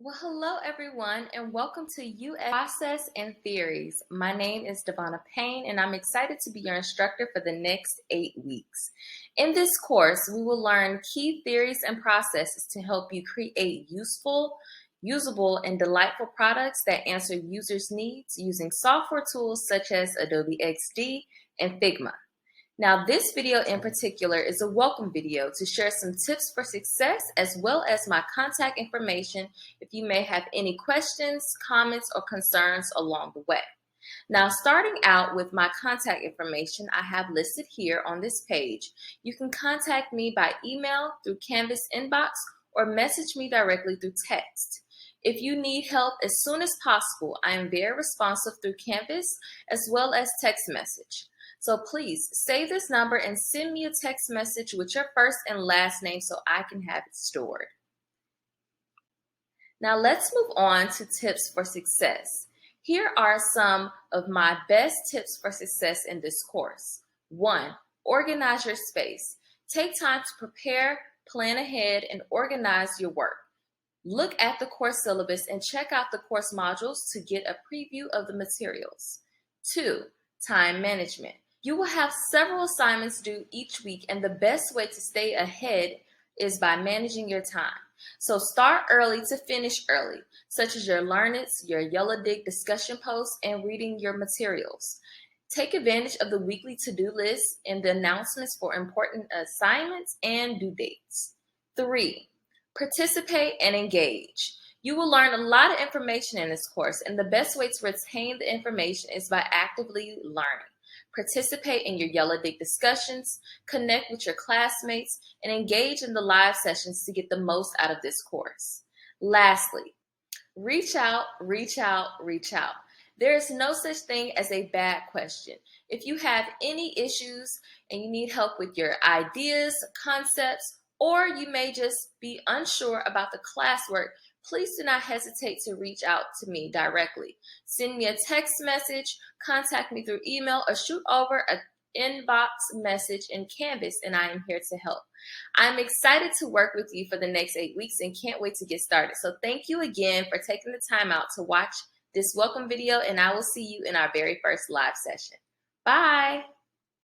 Well, hello everyone, and welcome to UX Process and Theories. My name is DeVonna Payne, and I'm excited to be your instructor for the next 8 weeks. In this course, we will learn key theories and processes to help you create useful, usable, and delightful products that answer users' needs using software tools such as Adobe XD and Figma. Now, this video in particular is a welcome video to share some tips for success as well as my contact information if you may have any questions, comments, or concerns along the way. Now, starting out with my contact information I have listed here on this page. You can contact me by email, through Canvas inbox, or message me directly through text. If you need help as soon as possible, I am very responsive through Canvas as well as text message. So please save this number and send me a text message with your first and last name so I can have it stored. Now let's move on to tips for success. Here are some of my best tips for success in this course. 1. Organize your space. Take time to prepare, plan ahead, and organize your work. Look at the course syllabus and check out the course modules to get a preview of the materials. 2. Time management. You will have several assignments due each week, and the best way to stay ahead is by managing your time. So start early to finish early, such as your Learn-Its, your Yellow Dig discussion posts, and reading your materials. Take advantage of the weekly to-do list and the announcements for important assignments and due dates. 3. Participate and engage. You will learn a lot of information in this course, and the best way to retain the information is by actively learning. Participate in your Yellow Dig discussions, connect with your classmates, and engage in the live sessions to get the most out of this course. Lastly, reach out, reach out, reach out. There is no such thing as a bad question. If you have any issues and you need help with your ideas, concepts, or you may just be unsure about the classwork, please do not hesitate to reach out to me directly. Send me a text message, contact me through email, or shoot over an inbox message in Canvas, and I am here to help. I'm excited to work with you for the next 8 weeks and can't wait to get started. So thank you again for taking the time out to watch this welcome video, and I will see you in our very first live session. Bye.